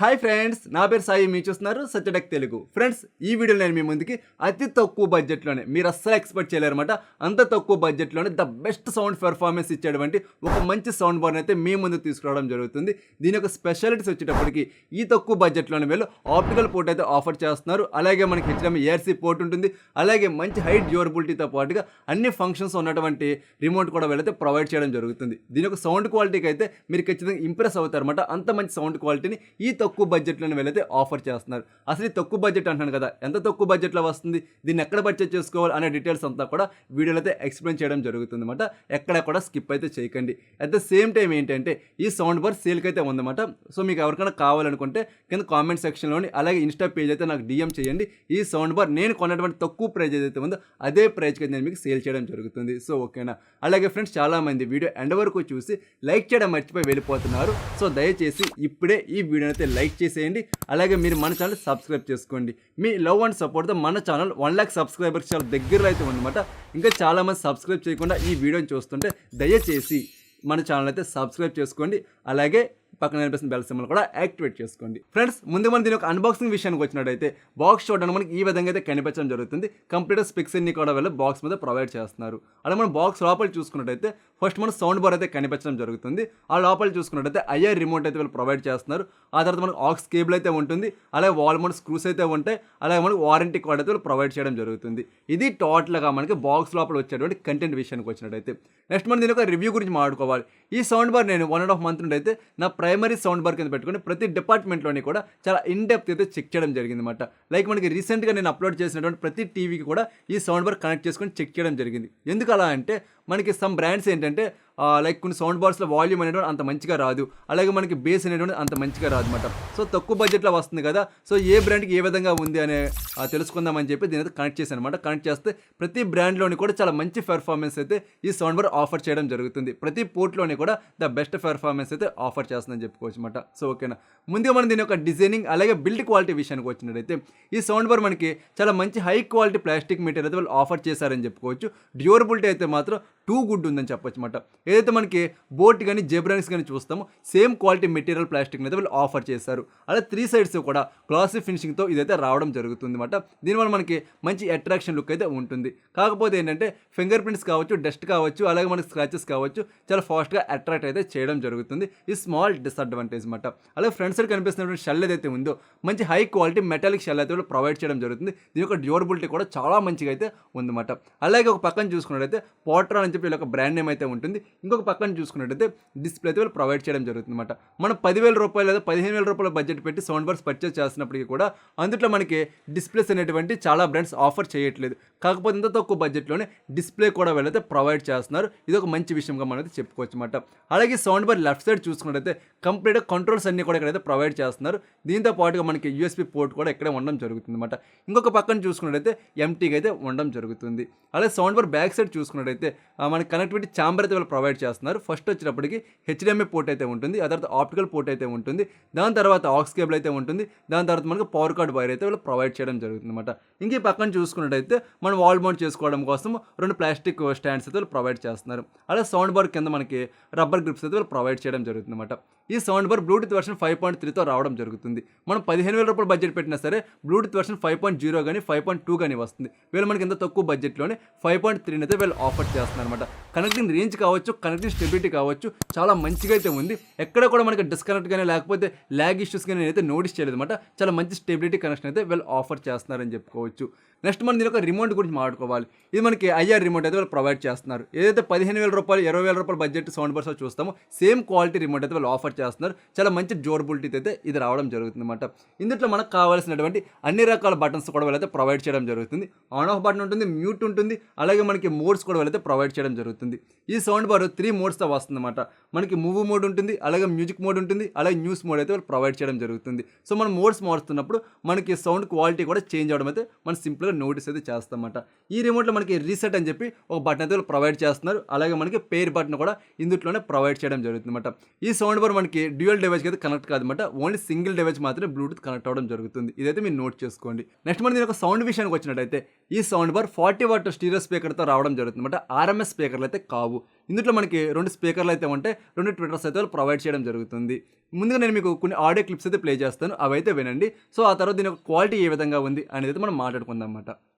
Hi friends, నా పేరు సాయి. మీరు చూస్తున్నారు సత్యటెక్ తెలుగు. ఫ్రెండ్స్, ఈ వీడియోలో నేను మీ ముందుకి అతి తక్కువ బడ్జెట్లోనే, మీరు అస్సలు ఎక్స్పెక్ట్ చేయలేరన్నమాట, అంత తక్కువ బడ్జెట్లోనే ద బెస్ట్ సౌండ్ పెర్ఫార్మెన్స్ ఇచ్చేటువంటి ఒక మంచి సౌండ్ బార్ని అయితే మీ ముందుకు తీసుకురావడం జరుగుతుంది. దీని యొక్క స్పెషాలిటీస్ వచ్చేటప్పటికి ఈ తక్కువ బడ్జెట్లోనే వీళ్ళు ఆప్టికల్ పోర్ట్ అయితే ఆఫర్ చేస్తున్నారు. అలాగే మనకి హెచ్డిఎంఐ ఏఆర్సీ పోర్ట్ ఉంటుంది. అలాగే మంచి హైట్ డ్యూరబిలిటీతో పాటుగా అన్ని ఫంక్షన్స్ ఉన్నటువంటి రిమోట్ కూడా వీళ్ళైతే ప్రొవైడ్ చేయడం జరుగుతుంది. దీని యొక్క సౌండ్ క్వాలిటీకి అయితే మీరు ఖచ్చితంగా ఇంప్రెస్ అవుతారన్నమాట. అంత మంచి సౌండ్ క్వాలిటీని ఈ తక్కువ బడ్జెట్లోనే వీళ్ళైతే ఆఫర్ చేస్తున్నారు. అసలు ఈ తక్కువ బడ్జెట్ అంటున్నాను కదా, ఎంత తక్కువ బడ్జెట్లో వస్తుంది, దీన్ని ఎక్కడ బడ్జెట్ చేసుకోవాలి అనే డీటెయిల్స్ అంతా కూడా వీడియోలో అయితే ఎక్స్ప్లెయిన్ చేయడం జరుగుతుంది అనమాట. ఎక్కడ కూడా స్కిప్ అయితే చేయకండి. అట్ ద సేమ్ టైం ఏంటంటే ఈ సౌండ్ బార్ సేల్కి అయితే ఉందన్నమాట. సో మీకు ఎవరికైనా కావాలనుకుంటే కింద కామెంట్ సెక్షన్లోని అలాగే ఇన్స్టా పేజ్ అయితే నాకు డిఎం చేయండి. ఈ సౌండ్ బార్ నేను కొన్నటువంటి తక్కువ ప్రైజ్ ఏదైతే ఉందో అదే ప్రైజ్కి అయితే నేను మీకు సేల్ చేయడం జరుగుతుంది. సో ఓకేనా. అలాగే ఫ్రెండ్స్, చాలామంది వీడియో ఎండ్ వరకు చూసి లైక్ చేయడం మర్చిపోయి వెళ్ళిపోతున్నారు. సో దయచేసి ఇప్పుడే ఈ వీడియోని అయితే లైక్ చేసేయండి. అలాగే మీరు మన ఛానల్ సబ్స్క్రైబ్ చేసుకోండి. మీ లవ్ అండ్ సపోర్ట్తో మన ఛానల్ 1 లక్ష సబ్స్క్రైబర్స్ చాలా దగ్గరలో అయితే ఉందన్నమాట. ఇంకా చాలామంది సబ్స్క్రైబ్ చేయకుండా ఈ వీడియోని చూస్తుంటే దయచేసి మన ఛానల్ అయితే సబ్స్క్రైబ్ చేసుకోండి. అలాగే పక్కన కనిపిస్తున్న బెల్ సింబల్ కూడా యాక్టివేట్ చేసుకోండి. ఫ్రెండ్స్, ముందు మనం దీని ఒక అన్బాక్సింగ్ విషయానికి వచ్చినట్టయితే బాక్స్ చూడడానికి మనకి ఈ విధంగా అయితే కనిపించడం జరుగుతుంది. కంప్లీట్ స్పిక్స్ అన్ని కూడా వెళ్ళి బాక్స్ మీద ప్రొవైడ్ చేస్తున్నారు. అలా మనం బాక్స్ లోపల చూసుకున్నట్టయితే ఫస్ట్ మన సౌండ్ బార్ అయితే కనిపించడం జరుగుతుంది. ఆ లోపల చూసుకున్నట్టయితే ఐఆర్ రిమోట్ అయితే వీళ్ళు ప్రొవైడ్ చేస్తున్నారు. ఆ తర్వాత మనకు ఆక్స్ కేబుల్ అయితే ఉంటుంది. అలాగే వాల్ మౌంట్ స్క్రూస్ అయితే ఉంటాయి. అలాగే మనకు వారంటీ కార్డ్ అయితే వీళ్ళు ప్రొవైడ్ చేయడం జరుగుతుంది. ఇది టోటల్గా మనకి బాక్స్ లోపల వచ్చేటువంటి కంటెంట్ విషయానికి వచ్చినట్టయితే నెక్స్ట్ మనం దీని ఒక రివ్యూ గురించి మాట్లాడుకోవాలి. ఈ సౌండ్ బార్ నేను 1.5 మంత్ నుండి అయితే నా ప్రైమరీ సౌండ్ బార్ కింద పెట్టుకుని ప్రతి డిపార్ట్మెంట్లోని కూడా చాలా ఇన్ డెప్త్ అయితే చెక్ చేయడం జరిగింది అనమాట. లైక్ మనకి రీసెంట్గా నేను అప్లోడ్ చేసినటువంటి ప్రతి టీవీకి కూడా ఈ సౌండ్ బార్ కనెక్ట్ చేసుకొని చెక్ చేయడం జరిగింది. ఎందుకు అలా అంటే మనకి సమ్ బ్రాండ్స్ ఏంటంటే లైక్ కొన్ని సౌండ్ బార్స్లో వాల్యూమ్ అనేటువంటి అంత మంచిగా రాదు. అలాగే మనకి బేస్ అనేటువంటి అంత మంచిగా రాదు అనమాట. సో తక్కువ బడ్జెట్లో వస్తుంది కదా, సో ఏ బ్రాండ్కి ఏ విధంగా ఉంది అనే తెలుసుకుందామని చెప్పి దీని అయితే కనెక్ట్ చేశాను అనమాట. కనెక్ట్ చేస్తే ప్రతి బ్రాండ్లోని కూడా చాలా మంచి పెర్ఫార్మెన్స్ అయితే ఈ సౌండ్ బార్ ఆఫర్ చేయడం జరుగుతుంది. ప్రతి పోర్ట్లోని కూడా ద బెస్ట్ పెర్ఫార్మెన్స్ అయితే ఆఫర్ చేస్తుందని చెప్పుకోవచ్చు అనమాట. సో ఓకేనా. ముందుగా మనం దీని యొక్క డిజైనింగ్ అలాగే బిల్డ్ క్వాలిటీ విషయానికి వచ్చినట్టయితే ఈ సౌండ్ బార్ మనకి చాలా మంచి హై క్వాలిటీ ప్లాస్టిక్ మెటీరియల్ అయితే వాళ్ళు ఆఫర్ చేశారని చెప్పుకోవచ్చు. డ్యూరబిలిటీ అయితే మాత్రం టూ గుడ్ ఉందని చెప్పొచ్చు అనమాట. ఏదైతే మనకి బోట్ కానీ జెబ్రానిక్స్ కానీ చూస్తామో సేమ్ క్వాలిటీ మెటీరియల్ ప్లాస్టిక్ అయితే వీళ్ళు ఆఫర్ చేశారు. అలా 3 సైడ్స్ కూడా గ్లాసీ ఫినిషింగ్తో ఇదైతే రావడం జరుగుతుంది అనమాట. దీనివల్ల మనకి మంచి అట్రాక్షన్ లుక్ అయితే ఉంటుంది. కాకపోతే ఏంటంటే ఫింగర్ ప్రింట్స్ కావచ్చు, డస్ట్ కావచ్చు, అలాగే మనకి స్క్రాచెస్ కావచ్చు చాలా ఫాస్ట్గా అట్రాక్ట్ అయితే చేయడం జరుగుతుంది. ఈ స్మాల్ డిసడ్వాంటేజ్ అనమాట. అలాగే ఫ్రంట్ సైడ్ కనిపిస్తున్నటువంటి షెల్ ఏదైతే ఉందో మంచి హై క్వాలిటీ మెటాలిక్ షెల్ అయితే వీళ్ళు ప్రొవైడ్ చేయడం జరుగుతుంది. దీని యొక్క డ్యూరబిలిటీ కూడా చాలా మంచిగా అయితే ఉందన్నమాట. అలాగే ఒక పక్కన చూసుకున్నట్టయితే పోట్రా అని చెప్పి వీళ్ళ ఒక బ్రాండ్ నేమ్ అయితే ఉంటుంది. ఇంకొక పక్కన చూసుకున్నట్టయితే డిస్ప్లే అయితే వీళ్ళు ప్రొవైడ్ చేయడం జరుగుతుంది అనమాట. మనం 10,000 రూపాయలు లేదా 15,000 రూపాయల బడ్జెట్ పెట్టి సౌండ్ బార్స్ పర్చేస్ చేస్తున్నప్పటికీ కూడా అందులో మనకి డిస్ప్లేస్ అనేటువంటి చాలా బ్రాండ్స్ ఆఫర్ చేయట్లేదు. కాకపోతే ఇంత తక్కువ బడ్జెట్లోనే డిస్ప్లే కూడా వీళ్ళైతే ప్రొవైడ్ చేస్తున్నారు. ఇది ఒక మంచి విషయంగా మనం అయితే చెప్పుకోవచ్చు అనమాట. అలాగే సౌండ్ బార్ లెఫ్ట్ సైడ్ చూసుకున్నట్టయితే కంప్లీట్గా కంట్రోల్స్ అన్ని కూడా ఇక్కడైతే ప్రొవైడ్ చేస్తున్నారు. దీంతో పాటుగా మనకి యూఎస్బీ పోర్ట్ కూడా ఇక్కడే ఉండడం జరుగుతుంది అనమాట. ఇంకొక పక్కన చూసుకున్నట్టయితే ఎంటీగా అయితే ఉండడం జరుగుతుంది. అలాగే సౌండ్ బార్ బ్యాక్ సైడ్ చూసుకున్నట్టయితే మనకి కనెక్టివిటీ ఛాంబర్ అయితే వాళ్ళు ప్రొవైడ్ చేస్తున్నారు. ఫస్ట్ వచ్చేటప్పటికి హెచ్డిఎంఐ పోర్ట్ అయితే ఉంటుంది. ఆ తర్వాత ఆప్టికల్ పోర్ట్ అయితే ఉంటుంది. దాని తర్వాత ఆక్స్ కేబుల్ అయితే ఉంటుంది. దాని తర్వాత మనకు పవర్ కార్డ్ వైర్ అయితే వాళ్ళు ప్రొవైడ్ చేయడం జరుగుతుంది అనమాట. ఇంక పక్కన చూసుకున్నట్టయితే మనం వాల్ మౌంట్ చేసుకోవడం కోసం 2 ప్లాస్టిక్ స్టాండ్స్ అయితే వాళ్ళు ప్రొవైడ్ చేస్తున్నారు. అలా సౌండ్ బార్ కింద మనకి రబ్బర్ గ్రిప్స్ అయితే వాళ్ళు ప్రొవైడ్ చేయడం జరుగుతుంది అనమాట. ఈ సౌండ్ బార్ బ్లూటూత్ వెర్షన్ 5.3తో రావడం జరుగుతుంది. మనం 15,000 రూపాయలు బడ్జెట్ పెట్టినా సరే బ్లూటూత్ వెర్షన్ 5.0 కానీ 5.2 కానీ వస్తుంది. వీళ్ళు మనకి ఎంత తక్కువ బడ్జెట్లోనే 5.3 అయితే వీళ్ళు ఆఫర్ చేస్తున్నారు అనమాట. కనెక్టింగ్ రేంజ్ కావచ్చు, కనెక్టింగ్ స్టెబిలిటీ కావచ్చు చాలా మంచిగా అయితే ఉంది. ఎక్కడ కూడా మనకి డిస్కనెక్ట్ కానీ లేకపోతే ల్యాగ్ ఇష్యూస్ కానీ అయితే నోటీస్ చేయలేదు అనమాట. చాలా మంచి స్టెబిలిటీ కనెక్షన్ అయితే వీళ్ళు ఆఫర్ చేస్తున్నారని చెప్పుకోవచ్చు. నెక్స్ట్ మనం దీని ఒక రిమోట్ గురించి మాట్లాడుకోవాలి. ఇది మనకి ఐఆర్ రిమోట్ అయితే వాళ్ళు ప్రొవైడ్ చేస్తున్నారు. ఏదైతే 15,000 రూపాయలు 20,000 రూపాయల బడ్జెట్ సౌండ్ బార్స్ చూస్తామో సేమ్ క్వాలిటీ రిమోట్ అయితే వాళ్ళు ఆఫర్ చేస్తున్నారు. చాలా మంచి డ్యూరబిలిటీ అయితే ఇది రావడం జరుగుతుంది అనమాట. ఇందులో మనకు కావాల్సినటువంటి అన్ని రకాల బటన్స్ కూడా వాళ్ళైతే ప్రొవైడ్ చేయడం జరుగుతుంది. ఆన్ ఆఫ్ బటన్ ఉంటుంది, మ్యూట్ ఉంటుంది, అలాగే మనకి మోడ్స్ కూడా వాళ్ళైతే ప్రొవైడ్ చేయడం జరుగుతుంది. ఈ సౌండ్ బార్ 3 మోడ్స్తో వస్తుంది అనమాట. మనకి మూవ్ మోడ్ ఉంటుంది, అలాగే మ్యూజిక్ మోడ్ ఉంటుంది, అలాగే న్యూస్ మోడ్ అయితే వాళ్ళు ప్రొవైడ్ చేయడం జరుగుతుంది. సో మనం మోడ్స్ మారుస్తున్నప్పుడు మనకి సౌండ్ క్వాలిటీ కూడా చేంజ్ అవడం అయితే మనం సింపుల్గా నోటీస్ అయితే చేస్తామన్నమాట. ఈ రిమోట్లో మనకి రీసెట్ అని చెప్పి ఒక బటన్ అయితే వాళ్ళు ప్రొవైడ్ చేస్తున్నారు. అలాగే మనకి పేర్ బటన్ కూడా ఇందులోనే ప్రొవైడ్ చేయడం జరుగుతుంది అనమాట. ఈ సౌండ్ బార్ మనకి డ్యూయల్ డివైస్కి అయితే కనెక్ట్ కాదన్నమాట. ఓన్లీ సింగిల్ డివైస్ మాత్రమే బ్లూటూత్ కనెక్ట్ అవ్వడం జరుగుతుంది. ఇదైతే మీరు నోట్ చేసుకోండి. నెక్స్ట్ మనం దీని ఒక సౌండ్ విషయానికి వచ్చినట్టయితే ఈ సౌండ్ బార్ 40 వాట్ స్టీరియో స్పీకర్తో రావడం జరుగుతుంది అనమాట. ఆర్ఎంఎస్ స్పీకర్లు అయితే కావు. ఇందులో మనకి 2 స్పీకర్లు అయితే ఉంటాయి, 2 ట్విట్టర్స్ అయితే వాళ్ళు ప్రొవైడ్ చేయడం జరుగుతుంది. ముందుగా నేను మీకు కొన్ని ఆడియో క్లిప్స్ అయితే ప్లే చేస్తాను, అవైతే వినండి. సో ఆ తర్వాత దీని యొక్క క్వాలిటీ ఏ విధంగా ఉంది అనేది అయితే మనం మాట్లాడుకుందాం అన్నమాట.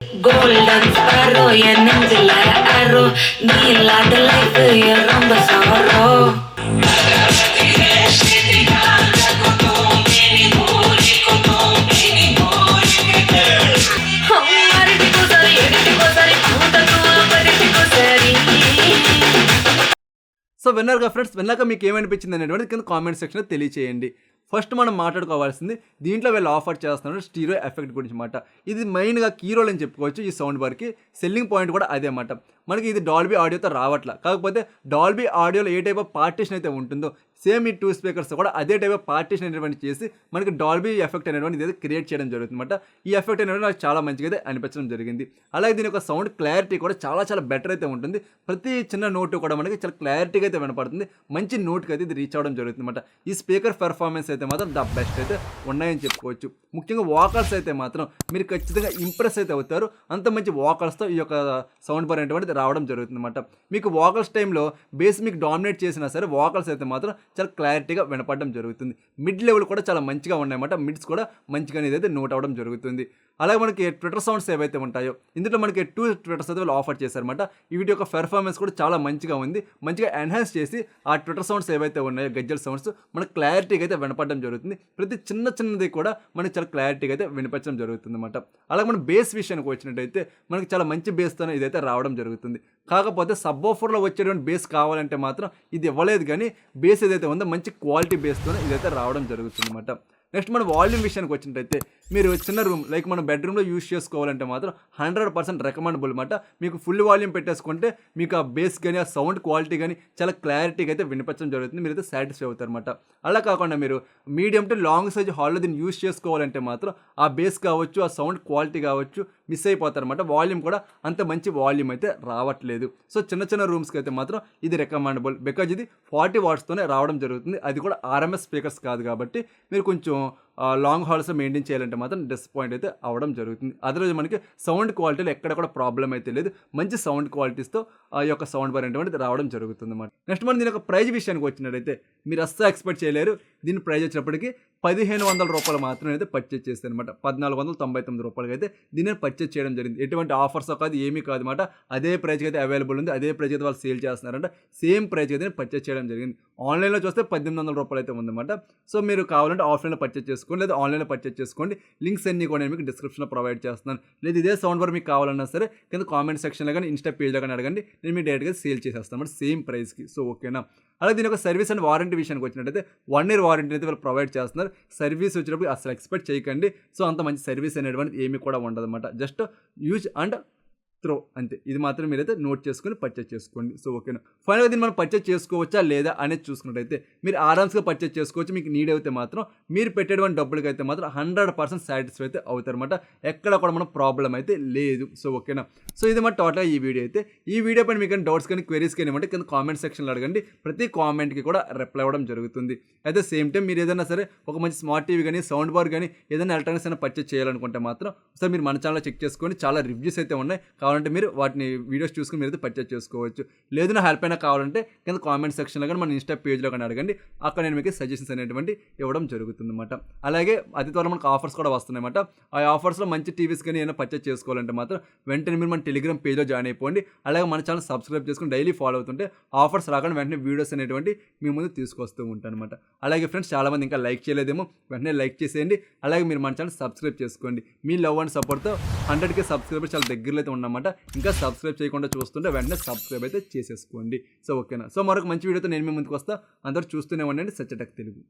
Golden sparrow, என் நெஞ்சில arrow, நீ இல்லாத life ரொம்ப sorrow. సో విన్నారుగా ఫ్రెండ్స్, విన్నాక మీకు ఏమనిపించింది అనేటువంటిది కింద కామెంట్ సెక్షన్లో తెలియచేయండి. ఫస్ట్ మనం మాట్లాడుకోవాల్సింది దీంట్లో వీళ్ళు ఆఫర్ చేస్తున్నారు స్టీరియో ఎఫెక్ట్ గురించి మాట. ఇది మెయిన్గా కీ రోల్ అని చెప్పుకోవచ్చు. ఈ సౌండ్ బార్కి సెల్లింగ్ పాయింట్ కూడా అదే అన్నమాట. మనకి ఇది డాల్బీ ఆడియోతో రావట్లా, కాకపోతే డాల్బీ ఆడియోలో ఏ టైప్ ఆఫ్ పార్టీషన్ అయితే ఉంటుందో సేమ్ ఈ 2 స్పీకర్స్ కూడా అదే టైప్ ఆఫ్ పార్టీషన్ అనేటువంటి చేసి మనకి డాల్బీ ఎఫెక్ట్ అనేటువంటి ఇది క్రియేట్ చేయడం జరుగుతుంది అనమాట. ఈ ఎఫెక్ట్ అనేది నాకు చాలా మంచిగా అయితే అనిపించడం జరిగింది. అలాగే దీని యొక్క సౌండ్ క్లారిటీ కూడా చాలా చాలా బెటర్ అయితే ఉంటుంది. ప్రతి చిన్న నోటు కూడా మనకి చాలా క్లారిటీగా అయితే వినపడుతుంది. మంచి నోట్కి అయితే ఇది రీచ్ అవ్వడం జరుగుతుంది అనమాట. ఈ స్పీకర్ పెర్ఫార్మెన్స్ అయితే మాత్రం ద బెస్ట్ అయితే ఉన్నాయని చెప్పుకోవచ్చు. ముఖ్యంగా వాకల్స్ అయితే మాత్రం మీరు ఖచ్చితంగా ఇంప్రెస్ అయితే అవుతారు. అంత మంచి వాకల్స్తో ఈ యొక్క సౌండ్ బార్ అనేటువంటిది రావడం జరుగుతుంది అనమాట. మీకు వాకల్స్ టైంలో బేస్ మీకు డామినేట్ చేసినా సరే వాకల్స్ అయితే మాత్రం చాలా క్లారిటీగా వినపడడం జరుగుతుంది. మిడ్ లెవెల్ కూడా చాలా మంచిగా ఉన్నాయన్నమాట. మిడ్స్ కూడా మంచిగా అయితే నోట్ అవ్వడం జరుగుతుంది. అలాగే మనకి ట్విట్టర్ సౌండ్స్ ఏవైతే ఉంటాయో ఇందులో మనకి 2 ట్విట్టర్స్ అయితే వాళ్ళు ఆఫర్ చేశారన్నమాట. వీటి యొక్క పెర్ఫార్మెన్స్ కూడా చాలా మంచిగా ఉంది. మంచిగా ఎన్హాన్స్ చేసి ఆ ట్విట్టర్ సౌండ్స్ ఏవైతే ఉన్నాయో గజ్జల్ సౌండ్స్ మనకు క్లారిటీగా అయితే వినపడడం జరుగుతుంది. ప్రతి చిన్నది కూడా మనకి చాలా క్లారిటీగా అయితే వినిపించడం జరుగుతుంది అనమాట. అలాగే మన బేస్ విషయానికి వచ్చినట్టయితే మనకి చాలా మంచి బేస్తోనే ఇదైతే రావడం జరుగుతుంది. కాకపోతే సబ్ ఆఫర్లో వచ్చేటువంటి బేస్ కావాలంటే మాత్రం ఇది ఇవ్వలేదు, కానీ బేస్ ఏదైతే ఉందో మంచి క్వాలిటీ బేస్తోనే ఇదైతే రావడం జరుగుతుంది అనమాట. నెక్స్ట్ మన వాల్యూమ్ విషయానికి వచ్చినట్టయితే మీరు చిన్న రూమ్ లైక్ మన బెడ్రూమ్లో యూస్ చేసుకోవాలంటే మాత్రం 100% రికమెండబుల్ అనమాట. మీకు ఫుల్ వాల్యూమ్ పెట్టేసుకుంటే మీకు ఆ బేస్ కానీ ఆ సౌండ్ క్వాలిటీ కానీ చాలా క్లారిటీగా అయితే వినిపించడం జరుగుతుంది. మీరైతే సాటిస్ఫై అవుతారు అనమాట. అలా కాకుండా మీరు మీడియం టు లాంగ్ సైజ్ హాల్లో దీన్ని యూస్ చేసుకోవాలంటే మాత్రం ఆ బేస్ కావచ్చు, ఆ సౌండ్ క్వాలిటీ కావచ్చు మిస్ అయిపోతారు అనమాట. వాల్యూమ్ కూడా అంత మంచి వాల్యూమ్ అయితే రావట్లేదు. సో చిన్న రూమ్స్కి అయితే మాత్రం ఇది రికమెండబుల్, బికాజ్ ఇది 40 వాట్స్తోనే రావడం జరుగుతుంది. అది కూడా RMS స్పీకర్స్ కాదు కాబట్టి మీరు కొంచెం లాంగ్ హాల్స్ మెయింటైన్ చేయాలంటే మాత్రం డిసప్పాయింట్ అయితే అవ్వడం జరుగుతుంది. అదర్వైజ్ మనకి సౌండ్ క్వాలిటీలో ఎక్కడ కూడా ప్రాబ్లం అయితే లేదు. మంచి సౌండ్ క్వాలిటీస్తో ఆ యొక్క సౌండ్ బార్ అనేటువంటిది రావడం జరుగుతుంది అన్నమాట. నెక్స్ట్ మనం దీని యొక్క ప్రైజ్ విషయానికి వచ్చినట్టయితే మీరు అస్సలు ఎక్స్పెక్ట్ చేయలేరు. దీని ప్రైజ్ వచ్చినప్పటికీ 1500 రూపాయలు మాత్రమే అయితే పర్చేజ్ చేస్తాను అనమాట. 1499 రూపాయలకి అయితే దీన్ని పర్చేజ్ చేయడం జరిగింది. ఎటువంటి ఆఫర్స్ కాదు, ఏమీ కాదు అనమాట. అదే ప్రైజ్కి అయితే అవైలబుల్ ఉంది. అదే ప్రైజ్ అయితే వాళ్ళు సేల్ చేస్తున్నారంట. సేమ్ ప్రైజ్కి అయితే పర్చేజ్ చేయడం జరిగింది. ఆన్లైన్లో చూస్తే 1800 రూపాయలు అయితే ఉందన్నమాట. సో మీరు కావాలంటే ఆఫ్లైన్లో పర్చేజ్ చేసుకోండి, లేదా ఆన్లైన్లో పర్చేజ్ చేసుకోండి. లింక్స్ అన్ని కూడా నేను మీకు డిస్క్రిప్షన్లో ప్రొవైడ్ చేస్తున్నాను. లేదా ఇదే సౌండ్ బార్ మీకు కావాలన్నా సరే కింద కామెంట్ సెక్షన్లో కానీ ఇన్స్టా పేజ్లో కానీ అడగండి, నేను మీకు డైరెక్ట్గా సేల్ చేసేస్తాను అనమాట సేమ్ ప్రైస్కి. సో ఓకేనా. అలాగే దీని యొక్క సర్వీస్ అండ్ వారంటీ విషయానికి వచ్చినట్టయితే 1 year వారంటీ అయితే వాళ్ళు ప్రొవైడ్ చేస్తున్నారు. సర్వీస్ వచ్చినప్పుడు అసలు ఎక్స్పెక్ట్ చేయకండి. సో అంత మంచి సర్వీస్ అనేటువంటి ఏమీ కూడా ఉండదు అనమాట. జస్ట్ యూజ్ అండ్ త్రో అంతే. ఇది మాత్రం మీరైతే నోట్ చేసుకొని పర్చేజ్ చేసుకోండి. సో ఓకేనా. ఫైనల్గా దీన్ని మనం పర్చేజ్ చేసుకోవచ్చా లేదా అనేది చూసుకున్నట్టయితే మీరు ఆరామ్స్గా పర్చేజ్ చేసుకోవచ్చు. మీకు నీడ్ అయితే మాత్రం మీరు పెట్టేటువంటి డబ్బులకి అయితే మాత్రం 100% సాటిస్ఫై అయితే అవుతారన్నమాట. ఎక్కడ కూడా మనం ప్రాబ్లం అయితే లేదు. సో ఓకేనా. సో ఇది మన టోటల్గా ఈ వీడియో అయితే. ఈ వీడియో పైన మీకు డౌట్స్ కానీ క్వెరీస్ కానీ ఇవ్వండి, కింద కామెంట్ సెక్షన్లో అడగండి. ప్రతి కామెంట్కి కూడా రిప్లై అవ్వడం జరుగుతుంది. అట్ ద సేమ్ టైం మీరు ఏదైనా సరే ఒక మంచి స్మార్ట్ టీవీ కానీ సౌండ్ బార్ కానీ ఏదైనా ఎలక్ట్రానిక్స్ అయినా పర్చేజ్ చేయాలనుకుంటే మాత్రం ఒకసారి మీరు మన ఛానల్లో చెక్ చేసుకోండి. చాలా రివ్యూస్ అయితే ఉన్నాయి. కావాలంటే మీరు వాటిని వీడియోస్ చూసుకుని మీరు అయితే పర్చేజ్ చేసుకోవచ్చు. లేదు నా హెల్ప్ అయినా కావాలంటే కింద కామెంట్ సెక్షన్లో కానీ మన ఇన్స్టా పేజ్లో కానీ అడగండి. అక్కడ నేను మీకు సజెషన్స్ అనేటువంటి ఇవ్వడం జరుగుతుంది అన్నమాట. అలాగే అతి త్వరలో మనకు ఆఫర్స్ కూడా వస్తున్నాయన్నమాట. ఆ ఆఫర్స్లో మంచి టీవీస్ కానీ ఏమైనా పర్చేజ్ చేసుకోవాలంటే మాత్రం వెంటనే మీరు మన టెలిగ్రామ్ పేజ్లో జాయిన్ అయిపోండి. అలాగే మన ఛానల్ సబ్స్క్రైబ్ చేసుకుని డైలీ ఫాలో అవుతుంటే ఆఫర్స్ రాకుండా వెంటనే వీడియోస్ అనేటువంటి మీ ముందు తీసుకొస్తూ ఉంటాను అనమాట. అలాగే ఫ్రెండ్స్ చాలామంది ఇంకా లైక్ చేయలేదేమో, వెంటనే లైక్ చేసేయండి. అలాగే మీరు మన ఛానల్ సబ్స్క్రైబ్ చేసుకోండి. మీ లవ్ అండ్ సపోర్ట్తో 100K సబ్స్క్రైబర్స్ చాలా దగ్గరలో అయితే ఉన్నమాట. ఇంకా సబ్స్క్రైబ్ చేయకుండా చూస్తుంటే వెంటనే సబ్స్క్రైబ్ అయితే చేసేసుకోండి. సో ఓకేనా. సో మరొక మంచి వీడియోతో నేను మీ ముందుకు వస్తా. అందరూ చూస్తూనే ఉండండి సత్య టెక్ తెలుగు.